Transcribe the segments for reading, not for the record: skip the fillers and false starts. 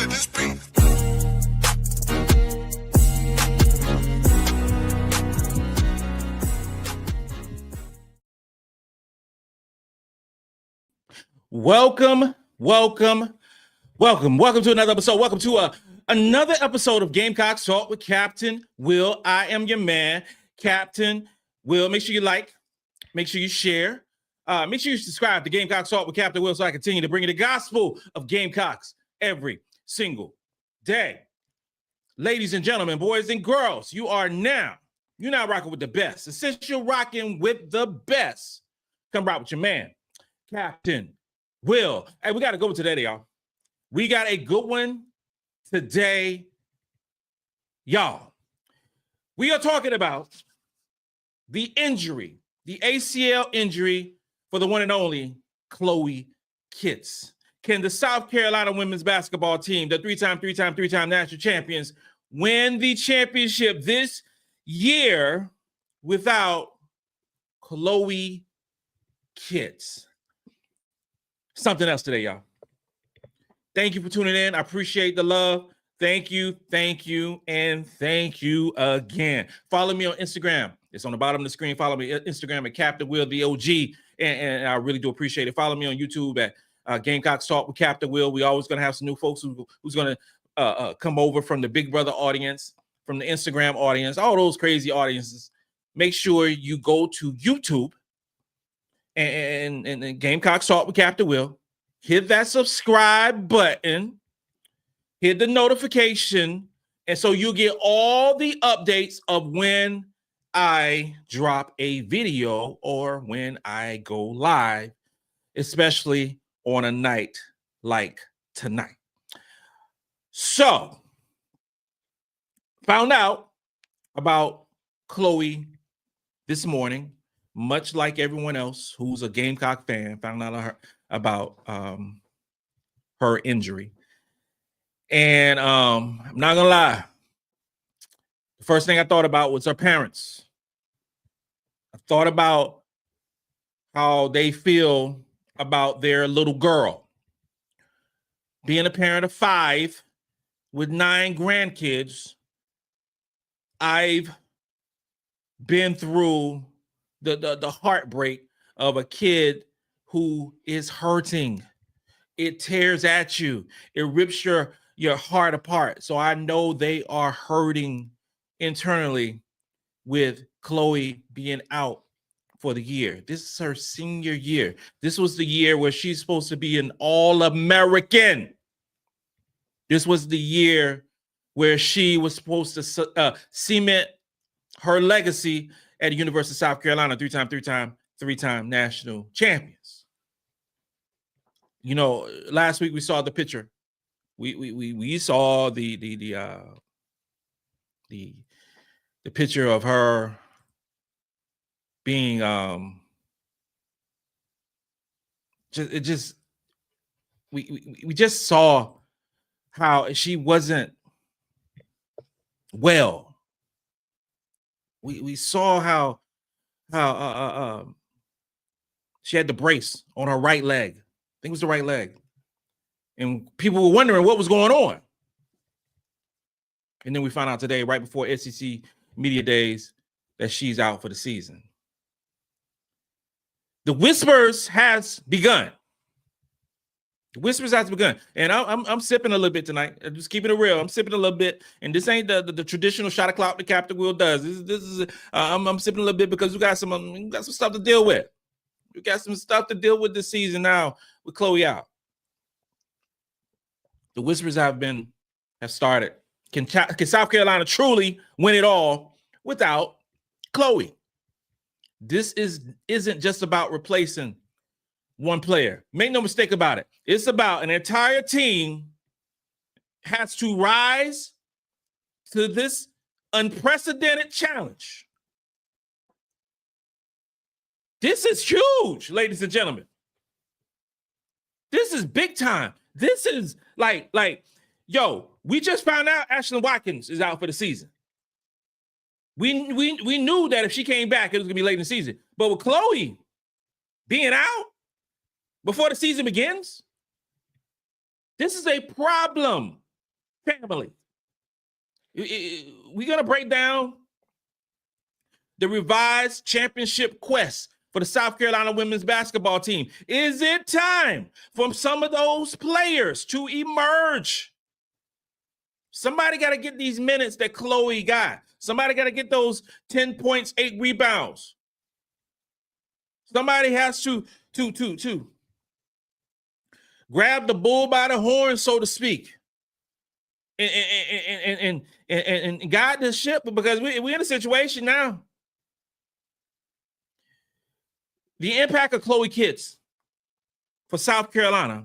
to this beat. Welcome to another episode. Welcome to another episode of Gamecocks Talk with Captain Will. I am your man, Captain Will. Make sure you like, make sure you share, make sure you subscribe to Gamecocks Talk with Captain Will so I continue to bring you the gospel of Gamecocks every single day. Ladies and gentlemen, boys and girls, you're now rocking with the best. And since you're rocking with the best, come rock with your man, Captain Will. Hey, we got to go today, y'all. We got a good one today, y'all. We are talking about the injury, the ACL injury for the one and only Khloe Kitts. Can the South Carolina women's basketball team, the three-time national champions, win the championship this year without Khloe Kitts? Something else today, y'all. Thank you for tuning in. I appreciate the love. Thank you, and thank you again. Follow me on Instagram. It's on the bottom of the screen. Follow me on Instagram at Captain Will, the OG, and I really do appreciate it. Follow me on YouTube at Gamecocks Talk with Captain Will. We always going to have some new folks who's going to come over from the Big Brother audience, from the Instagram audience, all those crazy audiences. Make sure you go to YouTube and Gamecocks Talk with Captain Will. Hit that subscribe button. Hit the notification. And so you get all the updates of when I drop a video or when I go live, especially on a night like tonight. So, found out about Khloe this morning, much like everyone else who's a Gamecock fan, found out about her injury. And I'm not gonna lie, the first thing I thought about was her parents. I thought about how they feel about their little girl. Being a parent of 5 with 9 grandkids, I've been through the heartbreak of a kid who is hurting. It tears at you. It rips your heart apart. So I know they are hurting internally with Khloe being out for the year. This is her senior year. This was the year where she's supposed to be an All-American. This was the year where she was supposed to cement her legacy at the University of South Carolina, three-time national champions. You know, last week we saw the picture. We saw the picture of her being we just saw how she wasn't well. We saw how she had the brace on her right leg. I think it was the right leg. And people were wondering what was going on. And then we found out today, right before SEC Media Days, that she's out for the season. The whispers has begun. And I'm sipping a little bit tonight. I'm just keeping it real. I'm sipping a little bit. And this ain't the traditional shot of clout that Captain Will does. This is I'm sipping a little bit because we got some stuff to deal with. We got some stuff to deal with this season now with Khloe out. The whispers have started. Can South Carolina truly win it all without Khloe? This isn't just about replacing one player. Make no mistake about it. It's about an entire team has to rise to this unprecedented challenge. This is huge, ladies and gentlemen. This is big time. This is like, yo, we just found out Ashlyn Watkins is out for the season. We knew that if she came back, it was gonna be late in the season. But with Khloe being out before the season begins, this is a problem family. We're going to break down the revised championship quest for the South Carolina women's basketball team. Is it time for some of those players to emerge? Somebody got to get these minutes that Khloe got. Somebody got to get those 10 points, 8 rebounds. Somebody has to grab the bull by the horn, so to speak, and guide this ship, because we're in a situation now. The impact of Khloe Kitts for South Carolina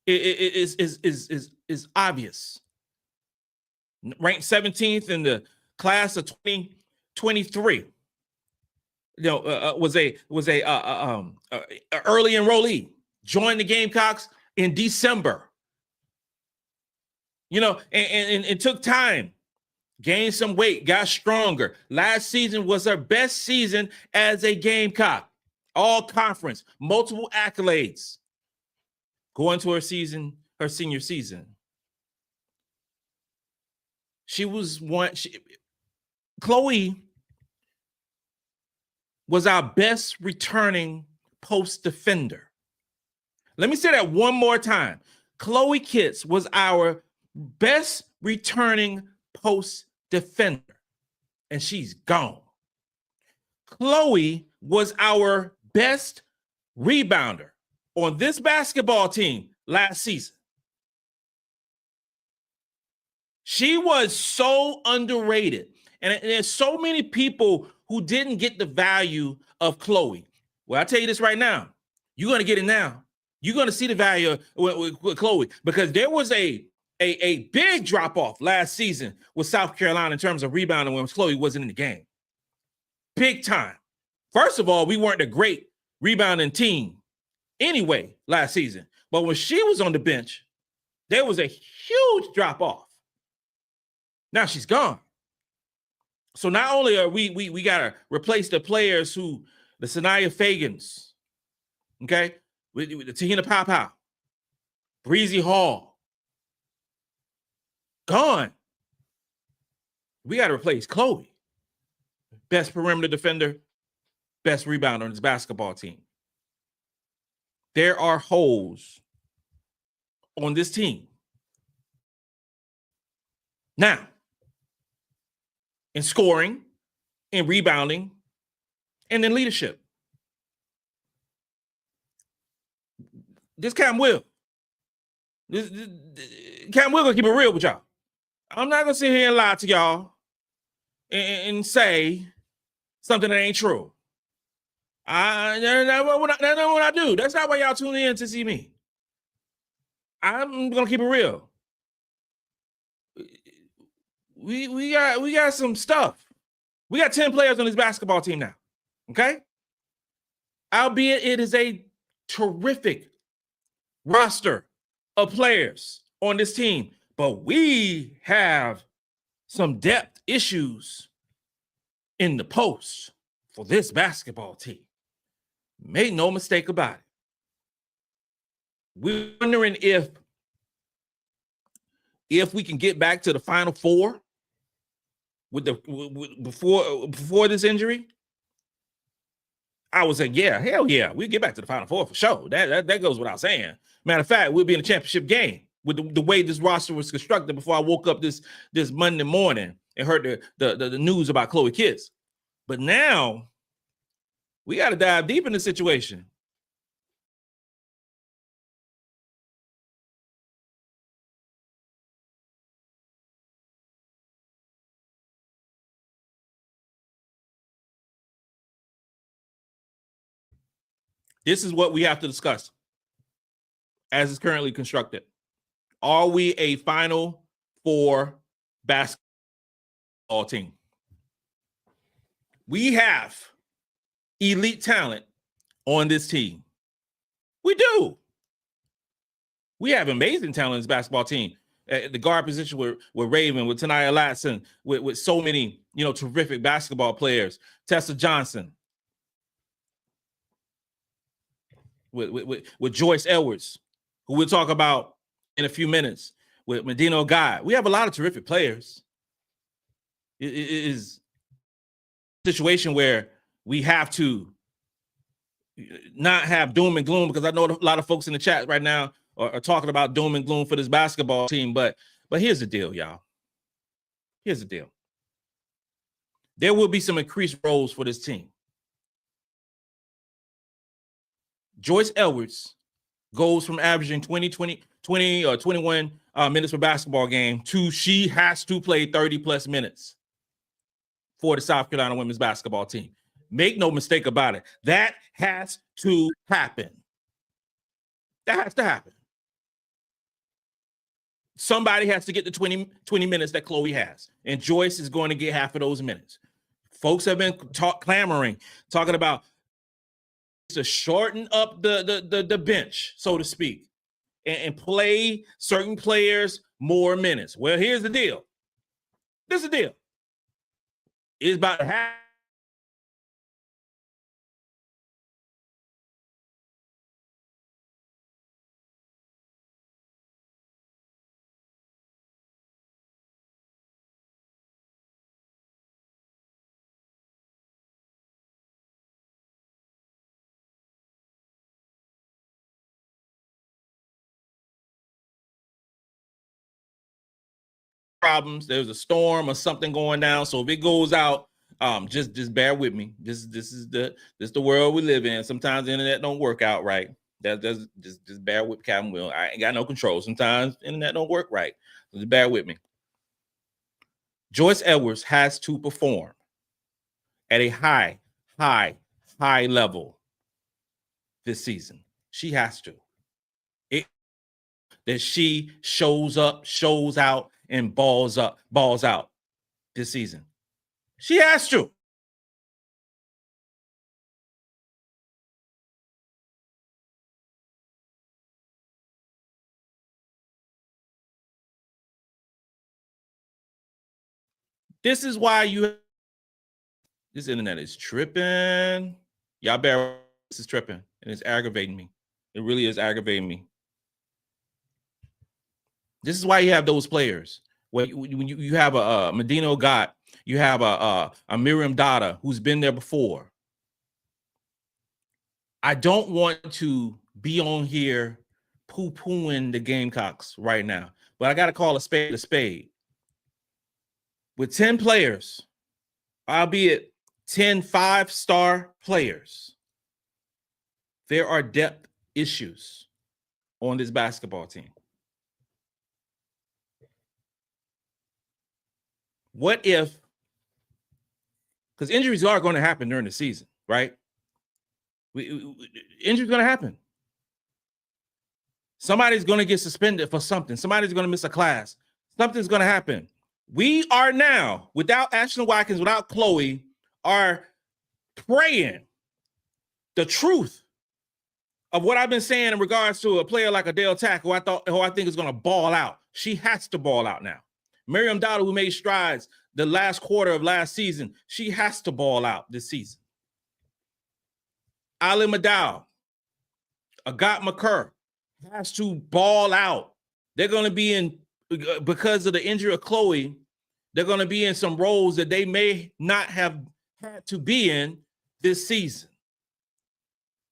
is obvious. Ranked 17th in the class of 2023. Was a early enrollee. Joined the Gamecocks in December. And it took time. Gained some weight, got stronger. Last season was her best season as a Gamecock. All conference, multiple accolades. Going to her senior season. Khloe was our best returning post defender. Let me say that one more time. Khloe Kitts was our best returning post defender, and she's gone. Khloe was our best rebounder on this basketball team last season. She was so underrated, and there's so many people who didn't get the value of Khloe. Well, I'll tell you this right now. You're going to get it now. You're going to see the value with Khloe, because there was a big drop-off last season with South Carolina in terms of rebounding when Khloe wasn't in the game. Big time. First of all, we weren't a great rebounding team anyway last season. But when she was on the bench, there was a huge drop-off. Now she's gone. So not only are we got to replace the players the Sanaya Fagans, okay, with the Tahina Pow, Breezy Hall, gone. We got to replace Khloe. Best perimeter defender, best rebounder on this basketball team. There are holes on this team. Now, in scoring, in rebounding, and in leadership. This Cam Will. Cam Will gonna keep it real with y'all. I'm not gonna sit here and lie to y'all and say something that ain't true. That's not what I do. That's not why y'all tune in to see me. I'm gonna keep it real. We got some stuff. We got 10 players on this basketball team now. Okay? Albeit it is a terrific roster of players on this team. But we have some depth issues in the post for this basketball team. Make no mistake about it. We're wondering if we can get back to the Final Four before this injury. I would say, yeah, hell yeah, we'll get back to the Final Four for sure. That goes without saying. Matter of fact, we'll be in a championship game with the way this roster was constructed before I woke up this Monday morning and heard the news about Khloe Kitts. But now we got to dive deep in the situation. This is what we have to discuss as it's currently constructed. Are we a Final Four basketball team? We have elite talent on this team. We do. We have amazing talent in this basketball team. At the guard position with Raven, with Ta'Niya Latson, with so many, terrific basketball players. Tessa Johnson. With Joyce Edwards, who we'll talk about in a few minutes. with Madina Okot. We have a lot of terrific players. It is a situation where we have to not have doom and gloom, because I know a lot of folks in the chat right now are talking about doom and gloom for this basketball team. But here's the deal, y'all. Here's the deal. There will be some increased roles for this team. Joyce Edwards goes from averaging 20 or 21 minutes per basketball game to she has to play 30-plus minutes for the South Carolina women's basketball team. Make no mistake about it. That has to happen. That has to happen. Somebody has to get the 20 minutes that Khloe has, and Joyce is going to get half of those minutes. Folks have been clamoring, talking about to shorten up the bench, so to speak, and play certain players more minutes. Well, here's the deal. This is the deal. It's about half. Problems. There's a storm or something going down. So if it goes out, just bear with me. This is the world we live in. Sometimes the internet don't work out right. Just bear with Captain Will. I ain't got no control. Sometimes the internet don't work right. So just bear with me. Joyce Edwards has to perform at a high level this season. She has to. That she shows up, shows out, and balls out this season. She has to. This is why this internet is tripping. Y'all bear, this is tripping, and it's aggravating me. It really is aggravating me. This is why you have those players. When you have a Madina Okot, you have a Maryam Dauda who's been there before. I don't want to be on here poo-pooing the Gamecocks right now, but I got to call a spade a spade. With 10 players, albeit 10 5-star players, there are depth issues on this basketball team. What if, because injuries are going to happen during the season, right? Injuries going to happen. Somebody's going to get suspended for something. Somebody's going to miss a class. Something's going to happen. We are now, without Ashton Watkins, without Khloe, are praying the truth of what I've been saying in regards to a player like Adhel Tac, who I think is going to ball out. She has to ball out now. Maryam Dauda, who made strides the last quarter of last season, she has to ball out this season. Ayla McDowell, Agot has to ball out. They're going to be in, because of the injury of Khloe, they're going to be in some roles that they may not have had to be in this season.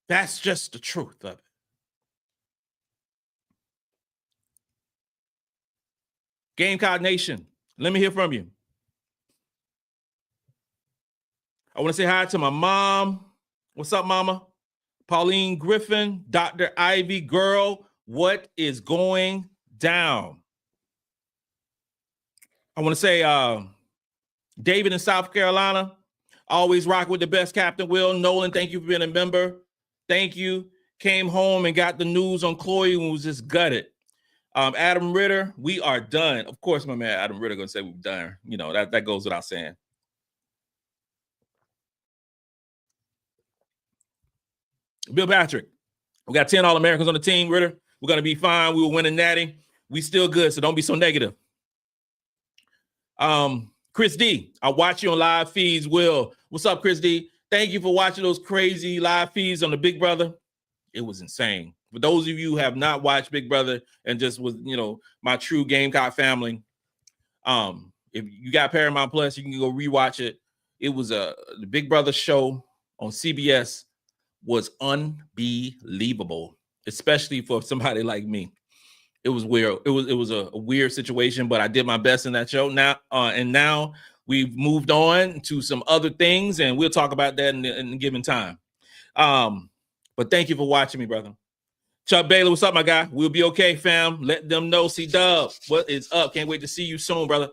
That's just the truth of it. Gamecock Nation, let me hear from you. I want to say hi to my mom. What's up, mama? Pauline Griffin, Dr. Ivy Girl, what is going down? I want to say David in South Carolina, always rock with the best, Captain Will. Nolan, thank you for being a member. Thank you. Came home and got the news on Khloe and was just gutted. Adam Ritter, we are done. Of course, my man Adam Ritter gonna say we're done. You know, that goes without saying. Bill Patrick, we got 10 All-Americans on the team, Ritter. We're gonna be fine. We will win a natty. We still good, so don't be so negative. Chris D, I watch you on live feeds. Will, what's up, Chris D? Thank you for watching those crazy live feeds on the Big Brother. It was insane. For those of you who have not watched Big Brother and just was, my true Gamecock family, if you got Paramount Plus, you can go rewatch it. It was the Big Brother show on CBS was unbelievable, especially for somebody like me. It was weird. It was a weird situation, but I did my best in that show. Now we've moved on to some other things, and we'll talk about that in a given time. But thank you for watching me, brother. Chuck Bailey, what's up, my guy? We'll be okay, fam. Let them know. C-Dub, what is up? Can't wait to see you soon, brother.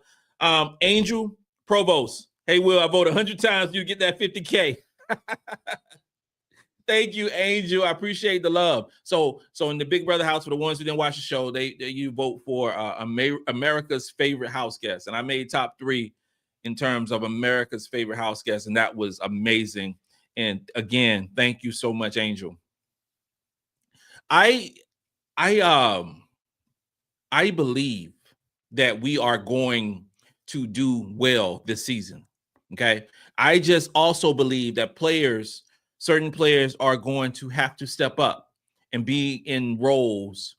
Angel Provost. Hey, Will, I voted 100 times. You get that 50K. Thank you, Angel. I appreciate the love. So in the Big Brother house, for the ones who didn't watch the show, you vote for America's favorite house guest. And I made top 3 in terms of America's favorite house guest. And that was amazing. And again, thank you so much, Angel. I believe that we are going to do well this season. Okay. I just also believe that certain players are going to have to step up and be in roles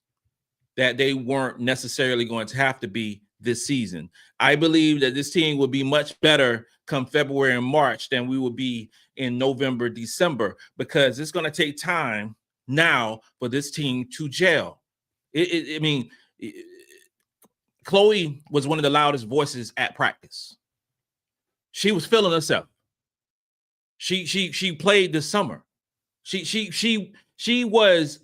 that they weren't necessarily going to have to be this season. I believe that this team will be much better come February and March than we will be in November, December, because it's going to take time now for this team to gel. Khloe was one of the loudest voices at practice. She was feeling herself. She played this summer. She was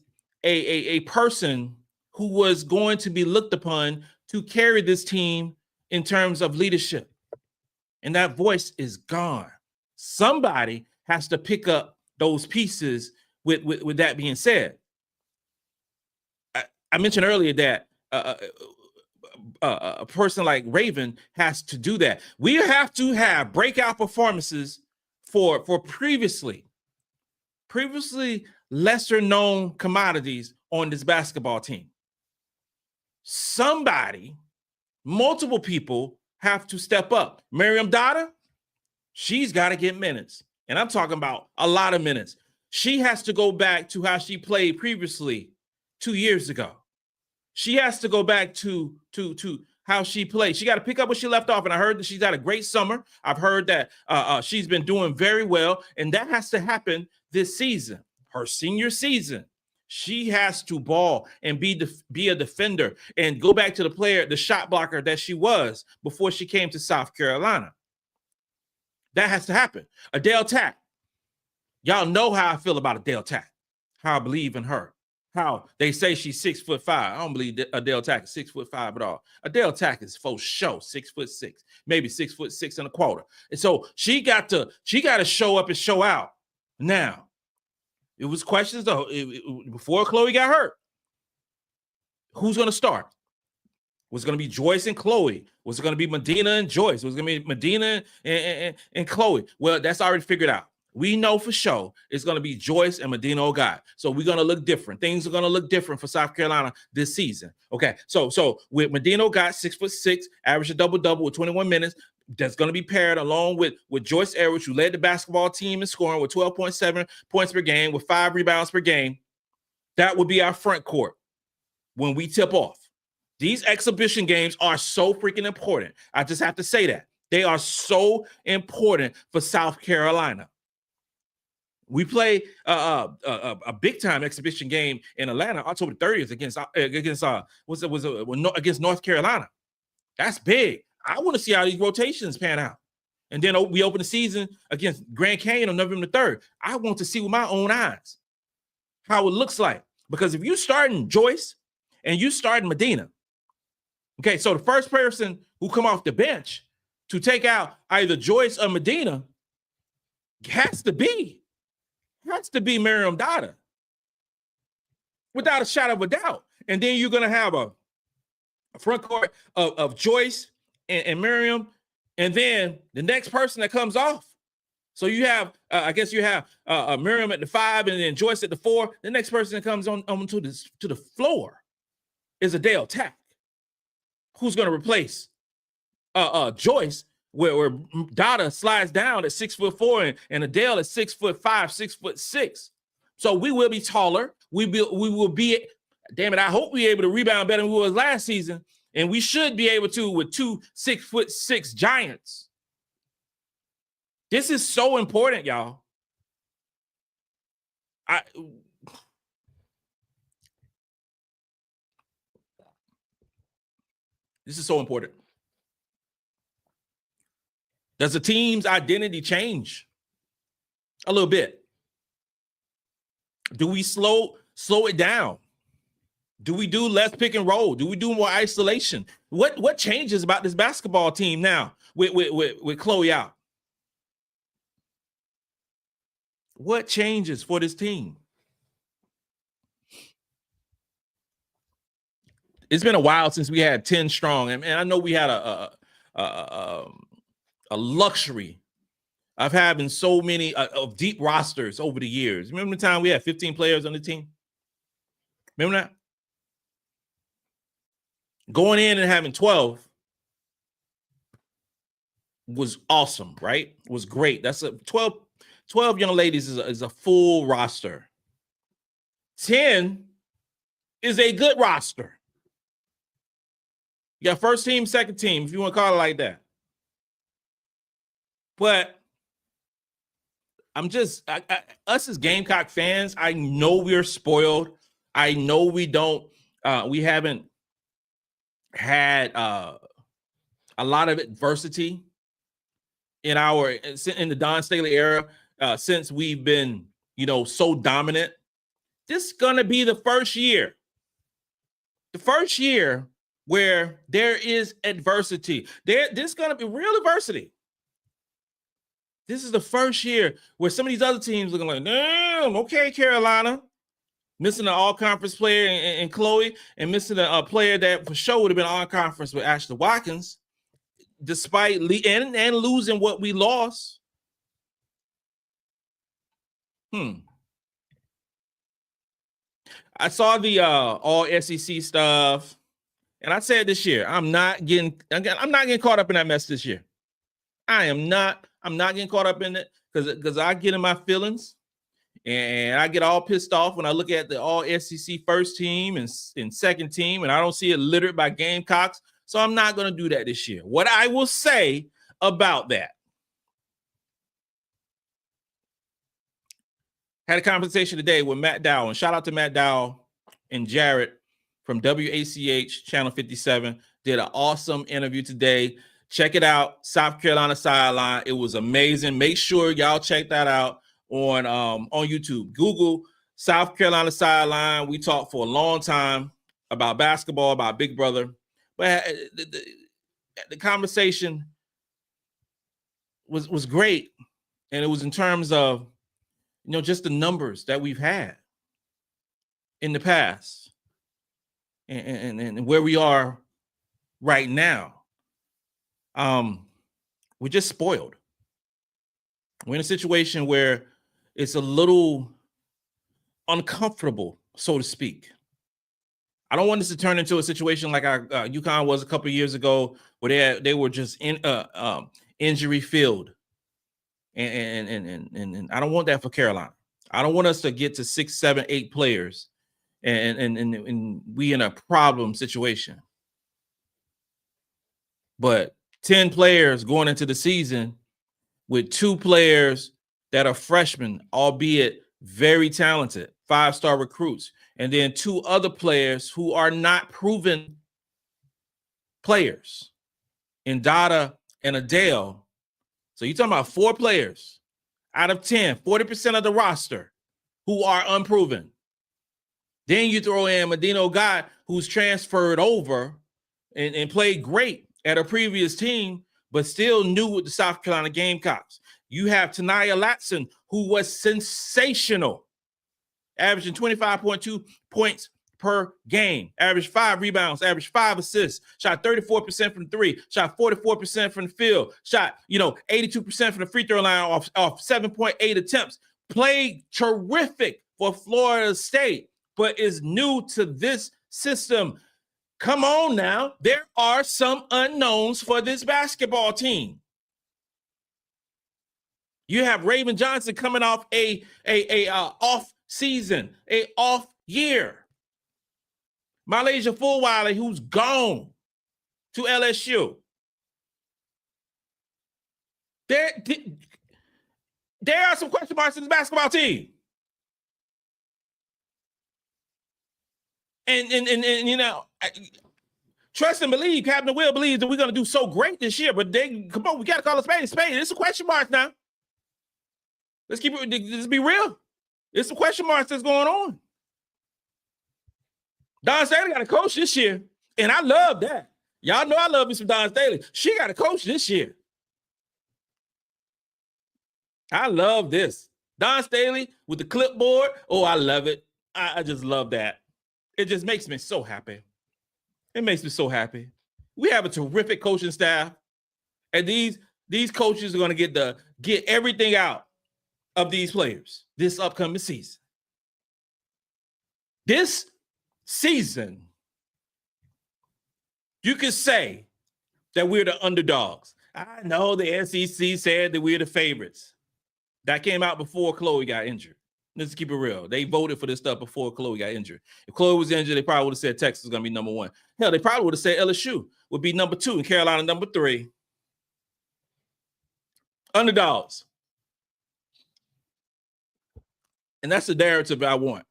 a person who was going to be looked upon to carry this team in terms of leadership. And that voice is gone. Somebody has to pick up those pieces with that being said. I mentioned earlier that a person like Raven has to do that. We have to have breakout performances for previously lesser known commodities on this basketball team. Somebody, multiple people have to step up. Maryam Dauda, she's got to get minutes. And I'm talking about a lot of minutes. She has to go back to how she played previously 2 years ago. She has to go back to how she played. She got to pick up where she left off. And I heard that she's had a great summer. I've heard that she's been doing very well. And that has to happen this season, her senior season. She has to ball and be a defender and go back to the shot blocker that she was before she came to South Carolina. That has to happen. Adhel Tac. Y'all know how I feel about Adhel Tac, how I believe in her, how they say she's 6'5". I don't believe Adhel Tac is 6'5" at all. Adhel Tac is for sure 6'6", maybe 6'6.25". And so she got to show up and show out. Now, it was questions though before Khloe got hurt. Who's going to start? Was it going to be Joyce and Khloe? Was it going to be Madina and Joyce? Was it going to be Madina and Khloe? Well, that's already figured out. We know for sure it's going to be Joyce and Madina Okot. So we're going to look different. Things are going to look different for South Carolina this season. Okay, so with Madina Okot, 6'6", average a double-double with 21 minutes, that's going to be paired along with Joyce Edwards, who led the basketball team in scoring with 12.7 points per game with 5 rebounds per game. That would be our front court when we tip off. These exhibition games are so freaking important. I just have to say that. They are so important for South Carolina. We play a big time exhibition game in Atlanta, October 30th against North Carolina. That's big. I want to see how these rotations pan out. And then we open the season against Grand Canyon on November 3rd. I want to see with my own eyes how it looks like. Because if you starting Joyce and you starting Madina, okay, so the first person who come off the bench to take out either Joyce or Madina has to be Maryam Dauda, without a shadow of a doubt. And then you're going to have a front court of Joyce and Maryam, and then the next person that comes off. So you have, Maryam at the 5 and then Joyce at the 4. The next person that comes on to the floor is Adhel Tac, who's going to replace Joyce, where Dauda slides down at 6'4" and Adhel is 6'5", 6'6". So we will be taller. We will be, damn it, I hope we're able to rebound better than we was last season. And we should be able to with 2 6'6" giants. This is so important, y'all. This is so important. Does the team's identity change a little bit? Do we slow it down? Do we do less pick and roll? Do we do more isolation? What changes about this basketball team now with Khloe out? What changes for this team? It's been a while since we had 10 strong, and I know we had a luxury of having so many of deep rosters over the years. Remember the time we had 15 players on the team? Remember that? Going in and having 12 was awesome, right? Was great. That's a 12 young ladies is a full roster. 10 is a good roster. You got first team, second team, if you want to call it like that. But I'm just, us as Gamecock fans, I know we're spoiled. I know we haven't had a lot of adversity in the Dawn Staley era since we've been, so dominant. This is going to be the first year where there is adversity. This is going to be real adversity. This is the first year where some of these other teams looking like, damn, okay, Carolina, missing an all-conference player in Khloe, and missing a player that for sure would have been all-conference with Ashley Watkins, despite and losing what we lost. I saw the all SEC stuff, and I said this year, I'm not getting caught up in that mess this year. I'm not getting caught up in it because I get in my feelings and I get all pissed off when I look at the all SEC first team and second team, and I don't see it littered by Gamecocks. So I'm not going to do that this year. What I will say about that, had a conversation today with McDowell, and shout out to McDowell and Jared from WACH Channel 57. Did an awesome interview today. Check it out, South Carolina Sideline. It was amazing. Make sure y'all check that out on YouTube. Google South Carolina Sideline. We talked for a long time about basketball, about Big Brother. But the conversation was great. And it was in terms of, just the numbers that we've had in the past and where we are right now. We're just spoiled. We're in a situation where it's a little uncomfortable, so to speak. I don't want this to turn into a situation like our UConn was a couple of years ago, where they were just injury filled, and I don't want that for Carolina. I don't want us to get to 6, 7, 8 players, and we in a problem situation. But 10 players going into the season with 2 players that are freshmen, albeit very talented, 5-star recruits, and then 2 other players who are not proven players in Dauda and Adhel. So you're talking about 4 players out of 10, 40% of the roster who are unproven. Then you throw in Madina Okot, who's transferred over and played great at a previous team, but still new with the South Carolina Gamecocks. You have Ta'Niya Latson, who was sensational, averaging 25.2 points per game, averaged 5 rebounds, averaged 5 assists, shot 34% from 3, shot 44% from the field, shot 82% from the free throw line off 7.8 attempts, played terrific for Florida State, but is new to this system. Come on now. There are some unknowns for this basketball team. You have Raven Johnson coming off a off season, a off year. Malaysia Fulwiley, who's gone to LSU. There are some question marks in this basketball team. And you know, trust and believe, Captain Will believes that we're going to do so great this year, but come on, we got to call a spade a spade. It's a question mark now. Let's be real. It's some question marks that's going on. Dawn Staley got a coach this year, and I love that. Y'all know I love me some Dawn Staley. She got a coach this year. I love this. Dawn Staley with the clipboard. Oh, I love it. I just love that. It just makes me so happy. It makes me so happy. We have a terrific coaching staff, and these coaches are going to get everything out of these players this upcoming season. This season, you could say that we're the underdogs. I know the SEC said that we're the favorites. That came out before Khloe got injured. Let's keep it real. They voted for this stuff before Khloe got injured. If Khloe was injured, they probably would have said Texas was going to be number 1. Hell, they probably would have said LSU would be number 2 and Carolina number 3. Underdogs. And that's the narrative I want.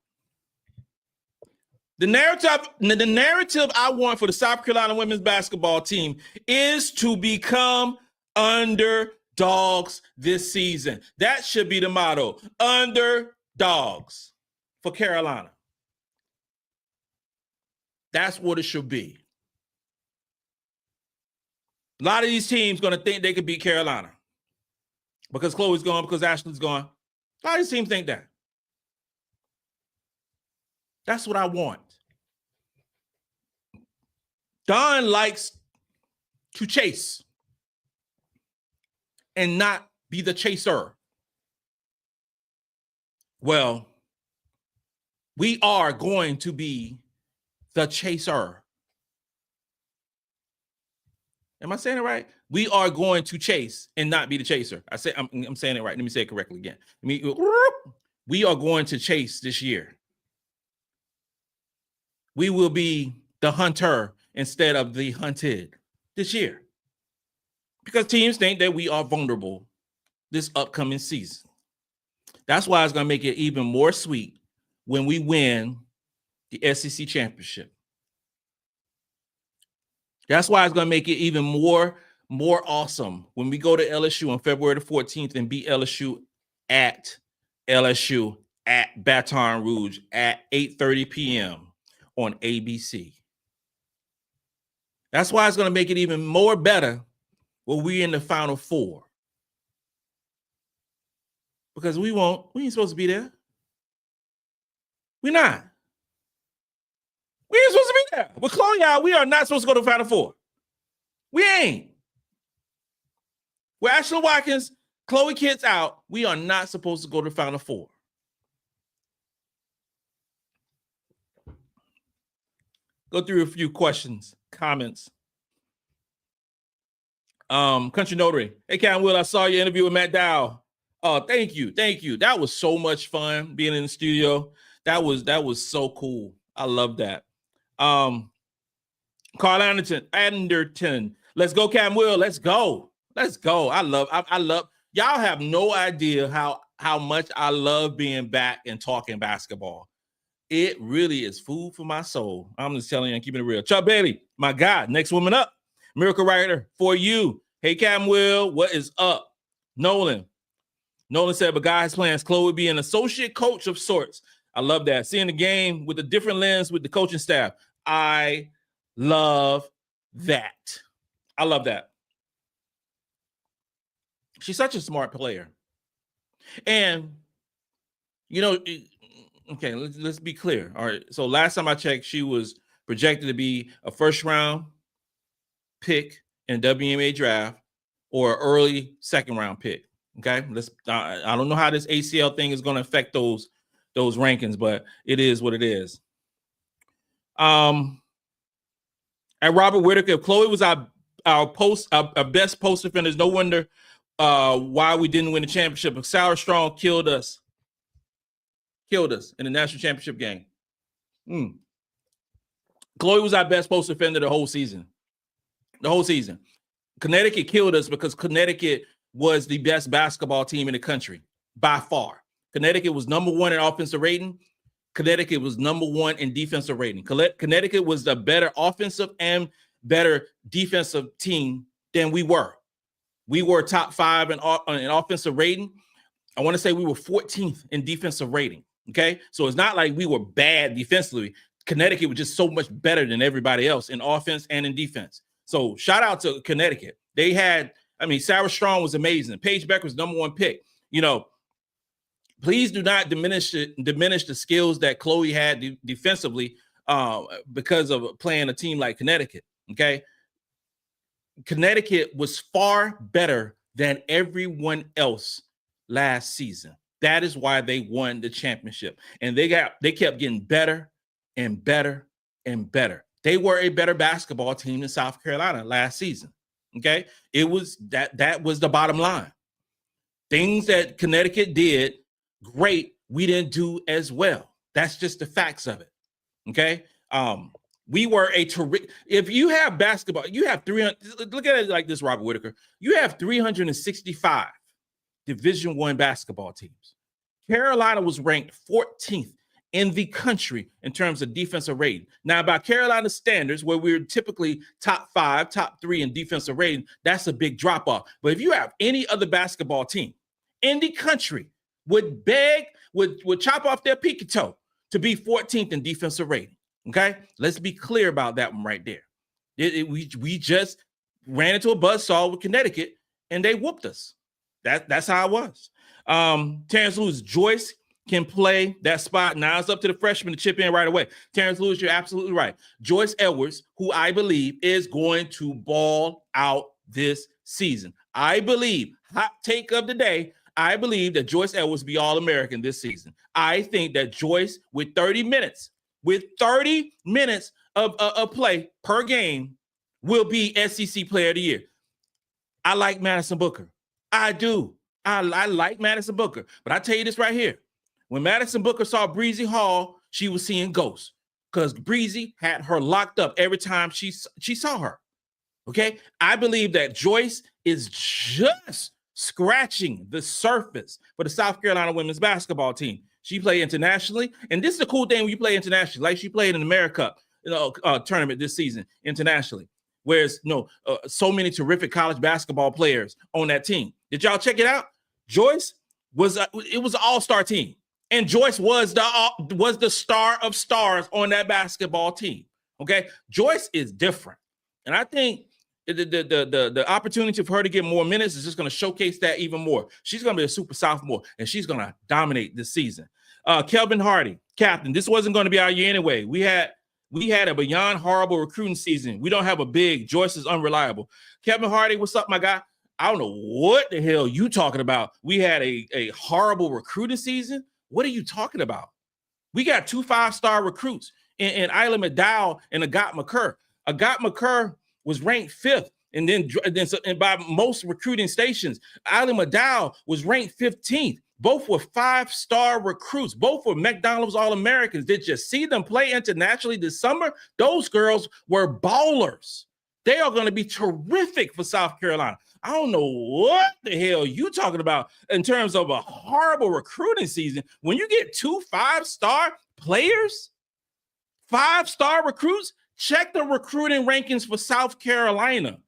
The narrative I want for the South Carolina women's basketball team is to become underdogs this season. That should be the motto. Underdogs for Carolina. That's what it should be. A lot of these teams going to think they could beat Carolina because Chloe's gone, because Ashley's gone. A lot of these teams think that. That's what I want. Dawn likes to chase and not be the chaser. Well, we are going to be the chaser. Am I saying it right? We are going to chase and not be the chaser. I'm saying it right. Let me say it correctly again. We are going to chase this year. We will be the hunter instead of the hunted this year, because teams think that we are vulnerable this upcoming season. That's why it's going to make it even more sweet when we win the SEC championship. That's why it's going to make it even more awesome when we go to LSU on February the 14th and beat LSU at Baton Rouge at 8:30 p.m. on ABC. That's why it's going to make it even more better when we're in the Final Four. Because we ain't supposed to be there. We're not. We ain't supposed to be there. With Khloe out, we are not supposed to go to the Final Four. We ain't. With Ashley Watkins, Khloe Kitts out, we are not supposed to go to the Final Four. Go through a few questions, comments. Country Notary. Hey, Captain Will, I saw your interview with McDowell. Oh, thank you. That was so much fun being in the studio. That was so cool. I love that. Carl Anderton. Let's go, Captain Will. Let's go. I love. Y'all have no idea how much I love being back and talking basketball. It really is food for my soul. I'm just telling you, I'm keeping it real. Chuck Bailey, my God, next woman up. Miracle Writer for you. Hey, Captain Will, what is up? Nolan said, but guys' plans, Khloe would be an associate coach of sorts. I love that. Seeing the game with a different lens with the coaching staff. I love that. She's such a smart player. And, okay, let's be clear. All right. So last time I checked, she was projected to be a first-round pick in WNBA draft or early second-round pick. Okay, I don't know how this ACL thing is going to affect those rankings, but it is what it is. And Robert Whitaker, if Khloe was our best post defender, no wonder why we didn't win the championship. But Sour Strong killed us. killed us in the national championship game. Khloe was our best post defender the whole season. The whole season. Connecticut killed us because Connecticut was the best basketball team in the country by far. Connecticut was number one in offensive rating. Connecticut was number one in defensive rating. Connecticut was the better offensive and better defensive team than we were. We were top 5 in offensive rating. I want to say we were 14th in defensive rating. Okay. So it's not like we were bad defensively. Connecticut was just so much better than everybody else in offense and in defense. So shout out to Connecticut. They had, Sarah Strong was amazing. Paige Becker was number 1 pick. Please do not diminish the skills that Khloe had defensively because of playing a team like Connecticut. Okay. Connecticut was far better than everyone else last season. That is why they won the championship. And they kept getting better and better and better. They were a better basketball team than South Carolina last season. Okay. It was that was the bottom line. Things that Connecticut did great, we didn't do as well. That's just the facts of it. Okay. We were a terrific. If you have basketball, you have 300. Look at it like this, Robert Whitaker. You have 365 Division I basketball teams. Carolina was ranked 14th in the country in terms of defensive rating. Now, by Carolina standards, where we're typically top 5, top 3 in defensive rating, that's a big drop off. But if you have any other basketball team in the country would chop off their pinky toe to be 14th in defensive rating. Okay, let's be clear about that one right there. We just ran into a buzzsaw with Connecticut and they whooped us. That's how it was. Terrence Lewis, Joyce can play that spot. Now it's up to the freshman to chip in right away. Terrence Lewis, you're absolutely right. Joyce Edwards, who I believe is going to ball out this season. I believe, hot take of the day, I believe that Joyce Edwards will be All-American this season. I think that Joyce, with 30 minutes of play per game, will be SEC Player of the Year. I like Madison Booker. I do. I like Madison Booker. But I tell you this right here. When Madison Booker saw Breezy Hall, she was seeing ghosts because Breezy had her locked up every time she saw her. Okay? I believe that Joyce is just scratching the surface for the South Carolina women's basketball team. She played internationally, and this is the cool thing when you play internationally. Like she played in the America tournament this season internationally, whereas so many terrific college basketball players on that team. Did y'all check it out? Joyce was an all-star team, and Joyce was the star of stars on that basketball team. Okay, Joyce is different, and I think the opportunity for her to get more minutes is just going to showcase that even more. She's going to be a super sophomore, and she's going to dominate this season. Kelvin Hardy, captain. This wasn't going to be our year anyway. We had a beyond horrible recruiting season. We don't have a big. Joyce is unreliable. Kelvin Hardy, what's up, my guy? I don't know what the hell you talking about. We had a horrible recruiting season. What are you talking about? We got 2 5-star recruits in Ayla McDowell and Agot McCurr. Agot McCurr was ranked 5th, and then by most recruiting stations, Ayla McDowell was ranked 15th. Both were 5-star recruits. Both were McDonald's All-Americans. Did you see them play internationally this summer? Those girls were ballers. They are going to be terrific for South Carolina. I don't know what the hell you talking about in terms of a horrible recruiting season. When you get 2 5-star players, 5-star recruits, check the recruiting rankings for South Carolina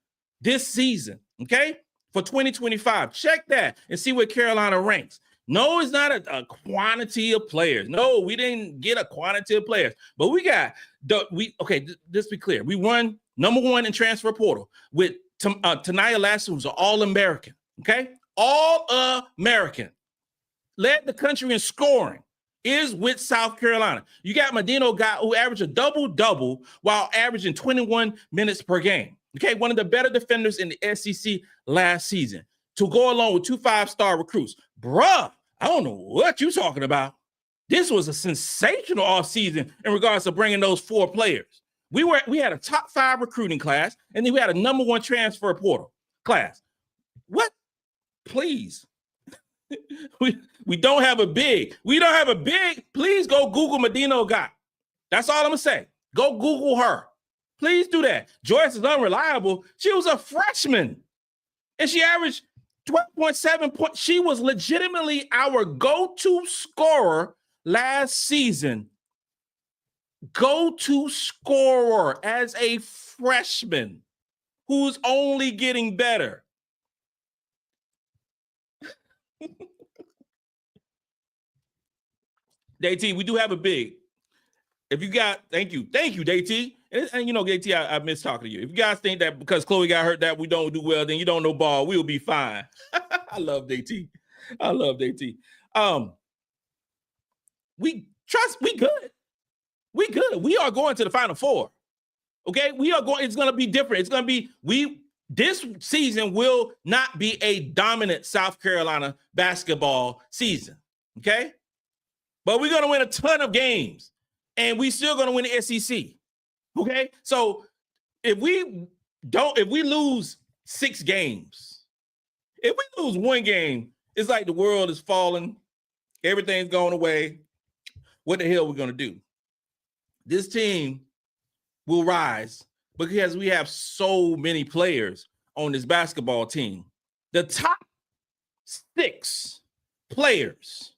this season, okay? For 2025. Check that and see where Carolina ranks. No, it's not a quantity of players. No, we didn't get a quantity of players. But let's be clear. We won number 1 in transfer portal with Ta'Niya Latson, who's an All-American, okay? All-American. Led the country in scoring. Is with South Carolina. You got Madina Okot, who averaged a double-double while averaging 21 minutes per game. Okay, one of the better defenders in the SEC last season to go along with 2 5-star recruits. Bruh, I don't know what you're talking about. This was a sensational offseason in regards to bringing those 4 players. We had a top 5 recruiting class, and then we had a number 1 transfer portal class. What? Please. We don't have a big. We don't have a big. Please go Google Madina Okot. That's all I'm gonna say. Go Google her. Please do that. Joyce is unreliable. She was a freshman, and she averaged 12.7 points. She was legitimately our go-to scorer last season. Go-to scorer as a freshman who's only getting better. DT, we do have a big. If you got, thank you, DT. And you know, DT, I miss talking to you. If you guys think that because Khloe got hurt that we don't do well, then you don't know ball. We'll be fine. I love DT. I love DT. We good. We good. We are going to the Final Four. Okay, we are going. It's going to be different. It's going to be This season will not be a dominant South Carolina basketball season. Okay, but we're going to win a ton of games, and we still going to win the SEC. Okay, so if we lose 6 games, if we lose 1 game, it's like the world is falling, everything's going away. What the hell are we going to do? This team will rise because we have so many players on this basketball team. The top 6 players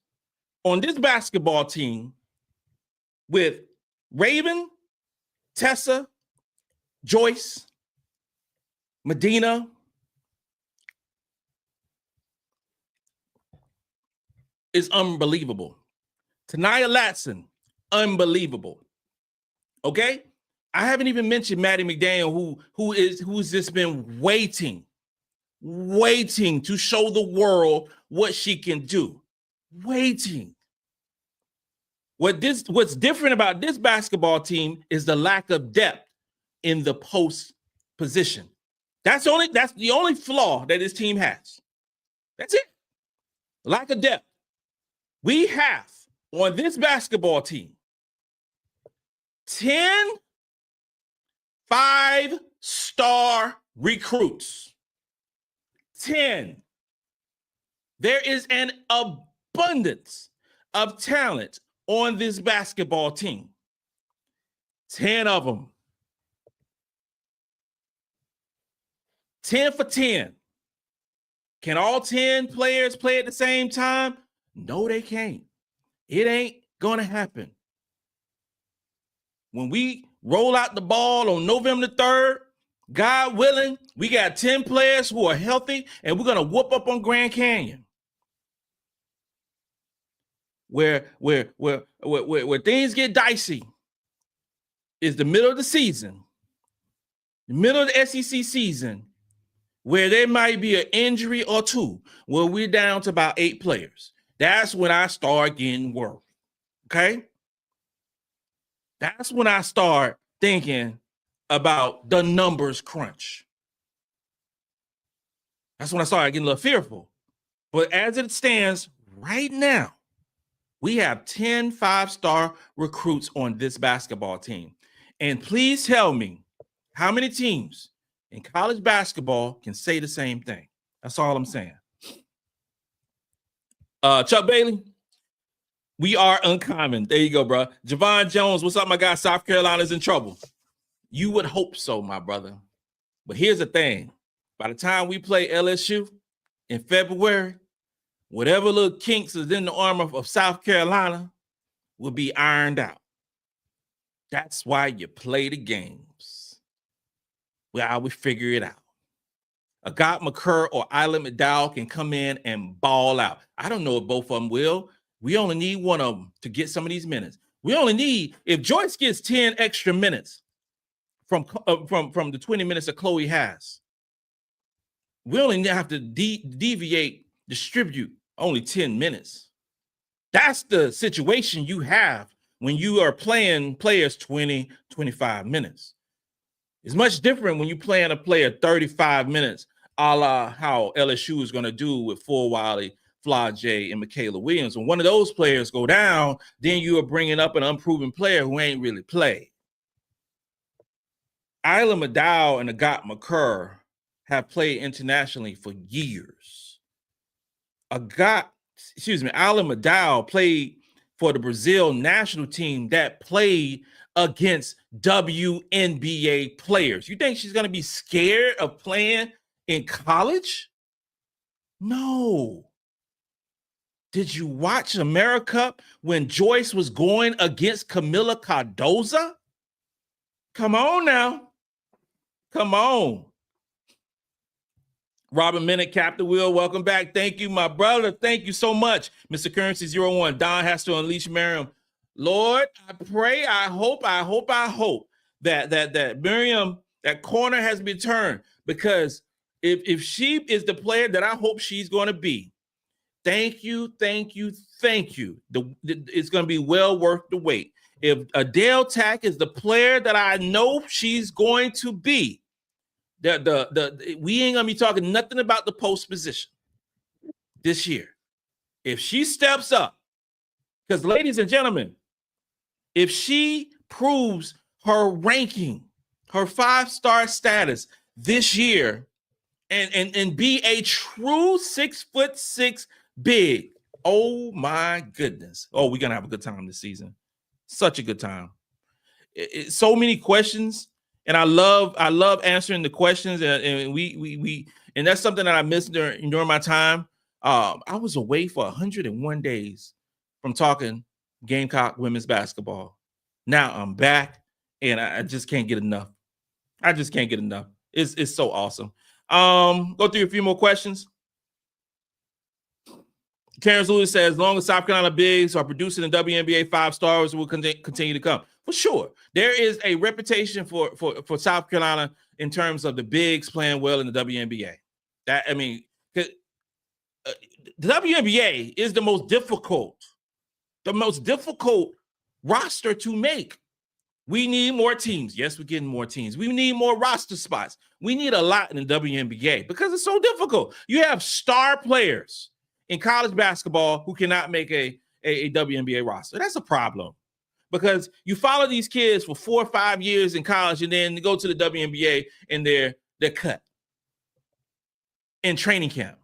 on this basketball team with Raven, Tessa, Joyce, Madina, is unbelievable. Ta'Niya Latson, unbelievable. Okay? I haven't even mentioned Maddy McDaniel, who's just been waiting to show the world what she can do. Waiting. What's different about this basketball team is the lack of depth in the post position. That's the only flaw that this team has. That's it. Lack of depth. We have on this basketball team 10 5-star recruits. 10. There is an abundance of talent on this basketball team. 10 of them. 10 for 10. Can all 10 players play at the same time? No, they can't. It ain't going to happen. When we roll out the ball on November 3rd, God willing, we got 10 players who are healthy, and we're going to whoop up on Grand Canyon. Where things get dicey is the middle of the season, the middle of the SEC season, where there might be an injury or 2, where we're down to about 8 players. That's when I start getting worried. Okay? That's when I start thinking about the numbers crunch. That's when I started getting a little fearful. But as it stands right now, we have 10 5-star recruits on this basketball team. And please tell me how many teams in college basketball can say the same thing. That's all I'm saying. Chuck Bailey, we are uncommon. There you go, bro. Javon Jones, what's up, my guy? South Carolina's in trouble. You would hope so, my brother. But here's the thing. By the time we play LSU in February, whatever little kinks is in the armor of South Carolina will be ironed out. That's why you play the games. Well, I would figure it out. Agot McCurr or Ayla McDowell can come in and ball out. I don't know if both of them will. We only need one of them to get some of these minutes. We only need, if Joyce gets 10 extra minutes from the 20 minutes that Khloe has, we only have to distribute only 10 minutes. That's the situation you have when you are playing players 20, 25 minutes. It's much different when you're playing a player 35 minutes, a la how LSU is going to do with Full Wiley, Flajay, and Michaela Williams. When one of those players go down, then you are bringing up an unproven player who ain't really played. Ayla McDowell and Agot McCurr have played internationally for years. Agot Ayla McDowell played for the Brazil national team that played against WNBA players. You think she's going to be scared of playing in college? No. Did you watch America when Joyce was going against Camila Cardoza? Come on now. Come on. Robin Minute, Captain Will, welcome back. Thank you, my brother. Thank you so much. Mr. Currency 01, Don has to unleash Maryam. Lord, I pray, I hope that Maryam, that corner has been turned, because if she is the player that I hope she's going to be, thank you. It's going to be well worth the wait. If Adhel Tac is the player that I know she's going to be, we ain't gonna be talking nothing about the post position this year. If she steps up, because ladies and gentlemen, if she proves her ranking, her 5-star status this year, and be a true 6'6" big, oh my goodness. Oh, we're gonna have a good time this season. Such a good time. So many questions. And I love answering the questions, and we and that's something that I missed during my time. I was away for 101 days from talking Gamecock women's basketball. Now I'm back, and I just can't get enough. I just can't get enough. It's so awesome. Go through a few more questions. Terrence Lewis says, as long as South Carolina bigs are producing the WNBA 5 stars, will continue to come. For sure. There is a reputation for South Carolina in terms of the bigs playing well in the WNBA. The WNBA is the most difficult roster to make. We need more teams. Yes, we're getting more teams. We need more roster spots. We need a lot in the WNBA because it's so difficult. You have star players in college basketball who cannot make a WNBA roster. That's a problem, because you follow these kids for 4 or 5 years in college and then go to the WNBA and they're cut in training camp.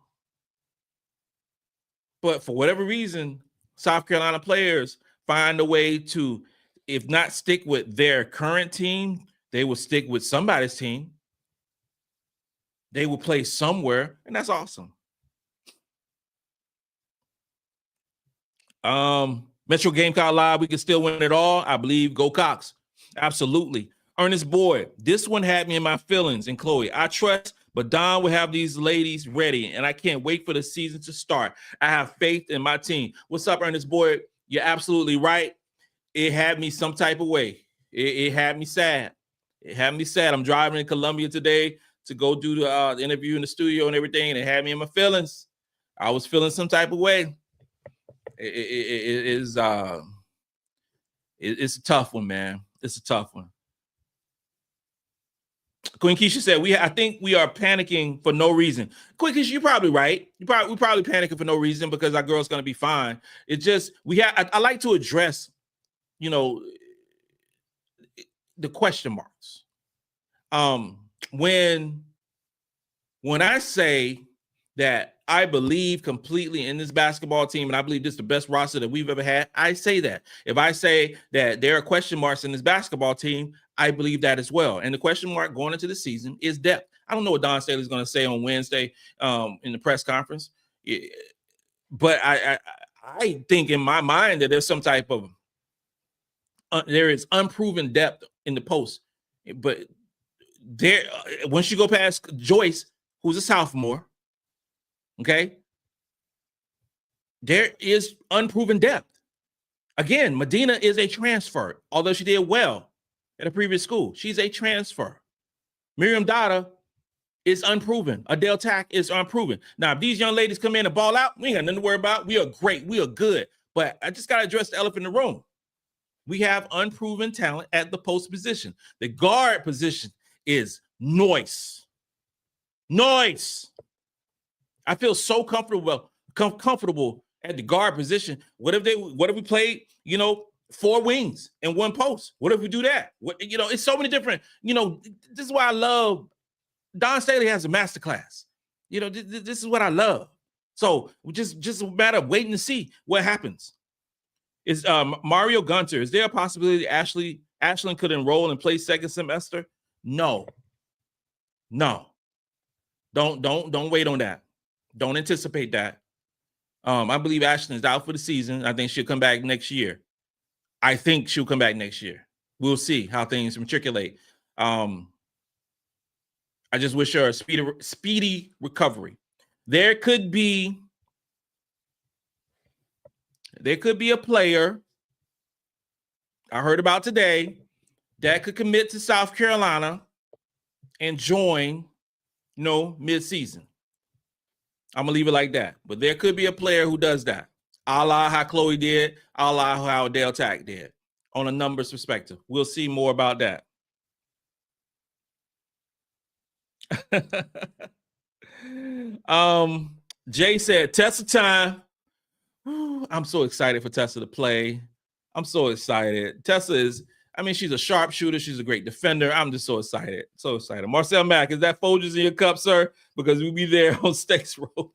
But for whatever reason, South Carolina players find a way to, if not stick with their current team, they will stick with somebody's team. They will play somewhere, and that's awesome. Metro Gamecock Live, we can still win it all. I believe. Go Cox. Absolutely. Ernest Boyd, this one had me in my feelings. And Khloe, I trust, but Don will have these ladies ready, and I can't wait for the season to start. I have faith in my team. What's up, Ernest Boyd? You're absolutely right. It had me some type of way. It had me sad. It had me sad. I'm driving in Columbia today to go do the interview in the studio and everything, and it had me in my feelings. I was feeling some type of way. It's a tough one, man. It's a tough one. Queen Keisha said, I think we are panicking for no reason. Queen Keisha, you're probably right. We're probably panicking for no reason because our girl's gonna be fine. It's just I like to address, the question marks. When I say that I believe completely in this basketball team, and I believe this is the best roster that we've ever had, I say that. If I say that there are question marks in this basketball team, I believe that as well. And the question mark going into the season is depth. I don't know what Dawn Staley is going to say on Wednesday in the press conference, but I think in my mind that there's some type of there is unproven depth in the post. But there, once you go past Joyce, who's a sophomore, okay, there is unproven depth. Again, Madina is a transfer, although she did well at a previous school. She's a transfer. Maryam Dauda is unproven. Adhel Tac is unproven. Now, if these young ladies come in and ball out, we ain't got nothing to worry about. We are great. We are good. But I just got to address the elephant in the room. We have unproven talent at the post position. The guard position is noise. Noise. I feel so comfortable at the guard position. What if we played, 4 wings and 1 post? What if we do that? It's so many different, this is why I love Dawn Staley has a masterclass. This is what I love. So just a matter of waiting to see what happens. Is Mario Gunter, is there a possibility Ashlyn could enroll and play second semester? No. Don't wait on that. Don't anticipate that. I believe Ashlyn is out for the season. I think she'll come back next year. We'll see how things matriculate. I just wish her a speedy recovery. There could be a player I heard about today that could commit to South Carolina and join, mid-season. I'm going to leave it like that. But there could be a player who does that, a la how Khloe did, a la how Adhel Tac did, on a numbers perspective. We'll see more about that. Jay said, Tessa time. I'm so excited for Tessa to play. I'm so excited. Tessa is, she's a sharpshooter. She's a great defender. I'm just so excited. So excited. Marcel Mack, is that Folgers in your cup, sir? Because we'll be there on Steaks Rolling.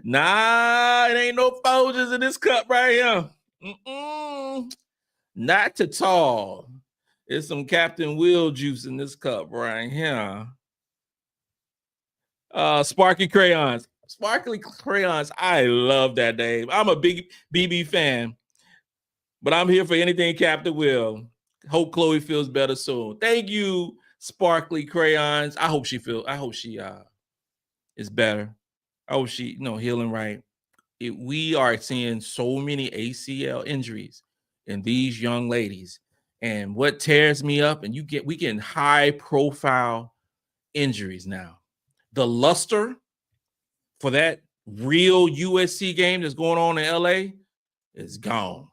Nah, it ain't no Folgers in this cup right here. Not at all. It's some Captain Will juice in this cup right here. Sparkly crayons. I love that name. I'm a big BB fan. But I'm here for anything Captain Will. Hope Khloe feels better soon. Thank you, Sparkly Crayons. I hope she is better. I hope she, healing right. We are seeing so many ACL injuries in these young ladies. And what tears me up, and we get high profile injuries now. The luster for that real USC game that's going on in LA is gone.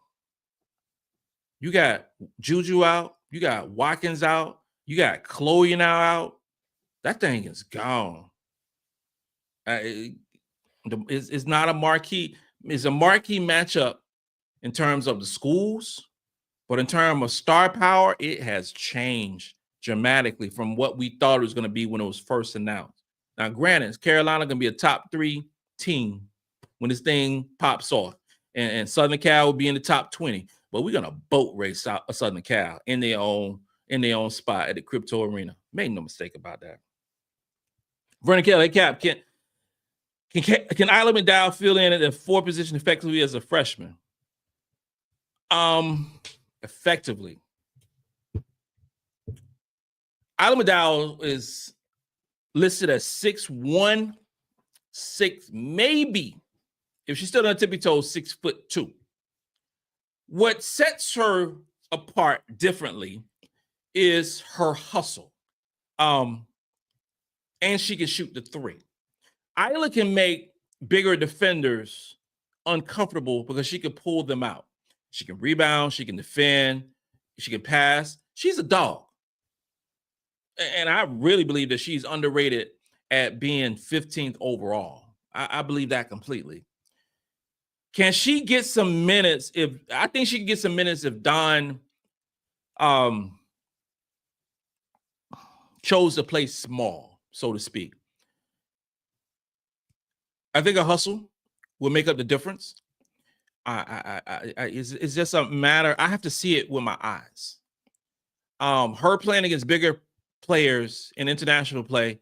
You got Juju out. You got Watkins out. You got Khloe now out. That thing is gone. It's not a marquee. It's a marquee matchup in terms of the schools, but in terms of star power, it has changed dramatically from what we thought it was going to be when it was first announced. Now, granted, is Carolina going to be a top 3 team when this thing pops off, and Southern Cal will be in the top 20. But we're gonna boat race out a Southern Cal in their own spot at the Crypto Arena. Make no mistake about that. Vernon Kelly, Cap, can Ayla McDowell fill in at the 4 position effectively as a freshman? Effectively. Ayla McDowell is listed as 6'1", 6, maybe, if she's still on tippy toes, 6'2". What sets her apart differently is her hustle. And she can shoot the 3. Ayla can make bigger defenders uncomfortable because she can pull them out. She can rebound, she can defend, she can pass. She's a dog. And I really believe that she's underrated at being 15th overall. I believe that completely. Can she get some minutes? I think she can get some minutes if Dawn chose to play small, so to speak. I think a hustle will make up the difference. It's just a matter. I have to see it with my eyes. Her playing against bigger players in international play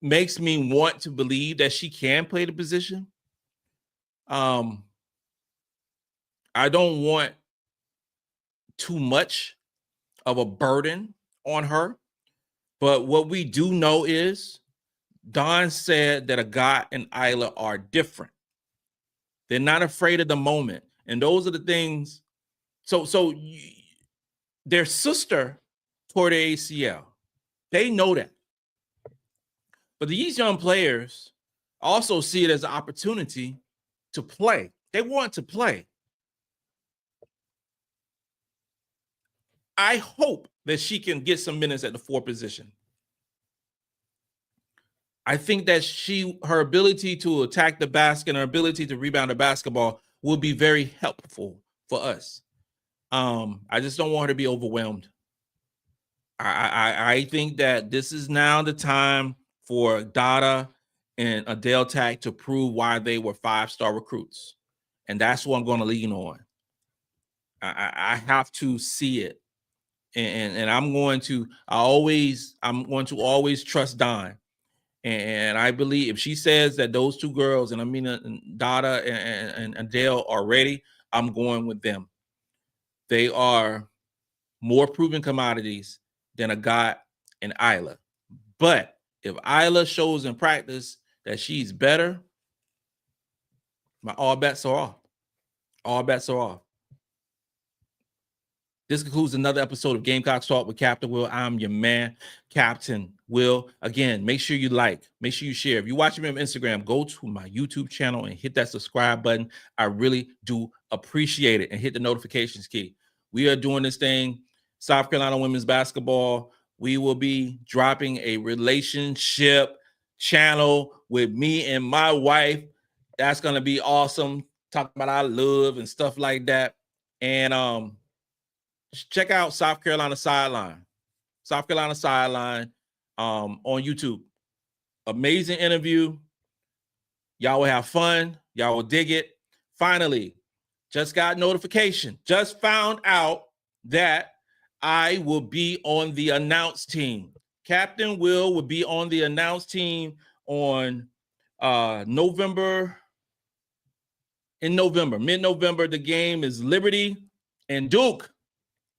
makes me want to believe that she can play the position. I don't want too much of a burden on her. But what we do know is Dawn said that Agot and Ayla are different. They're not afraid of the moment. And those are the things. So their sister tore the ACL. They know that. But these young players also see it as an opportunity to play. They want to play. I hope that she can get some minutes at the 4 position. I think that her ability to attack the basket and her ability to rebound the basketball will be very helpful for us. I just don't want her to be overwhelmed. I think that this is now the time for Dauda and Adhel Tac to prove why they were 5-star recruits. And that's what I'm going to lean on. I have to see it. And I'm going to always trust Dawn. And I believe if she says that those two girls, and I mean Dauda and Adhel are ready, I'm going with them. They are more proven commodities than Agot and Ayla. But if Ayla shows in practice that she's better, all bets are off. All bets are off. This concludes another episode of Gamecocks Talk with Captain Will. I'm your man, Captain Will. Again, make sure you like, make sure you share. If you're watching me on Instagram, go to my YouTube channel and hit that subscribe button. I really do appreciate it. And hit the notifications key. We are doing this thing, South Carolina women's basketball. We will be dropping a relationship channel with me and my wife. That's going to be awesome. Talking about our love and stuff like that. And check out South Carolina Sideline on YouTube. Amazing interview. Y'all will have fun. Y'all will dig it. Finally, just got notification. Just found out that I will be on the announce team. Captain Will be on the announce team on mid-November. The game is Liberty and Duke.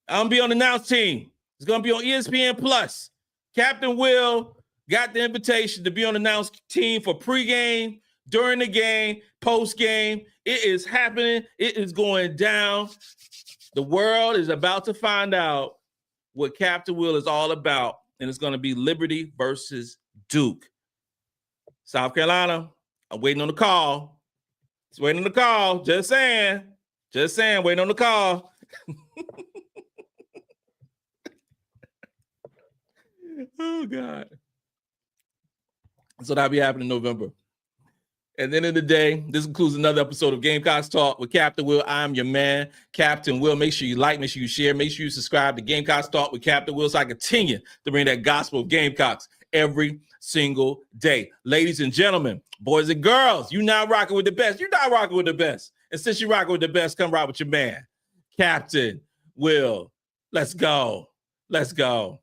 I'm going to be on the announce team. It's going to be on ESPN Plus. Captain Will got the invitation to be on the announce team for pregame, during the game, postgame. It is happening. It is going down. The world is about to find out what Captain Will is all about, and it's going to be Liberty versus Duke. South Carolina, I'm waiting on the call. Just waiting on the call. Just saying, waiting on the call. Oh, God. So that'll be happening in November. At the end of the day, this concludes another episode of Gamecocks Talk with Captain Will. I'm your man, Captain Will. Make sure you like, make sure you share, make sure you subscribe to Gamecocks Talk with Captain Will so I continue to bring that gospel of Gamecocks every single day. Ladies and gentlemen, boys and girls, you not rocking with the best. You're not rocking with the best. And since you're rocking with the best, come rock with your man, Captain Will. Let's go. Let's go.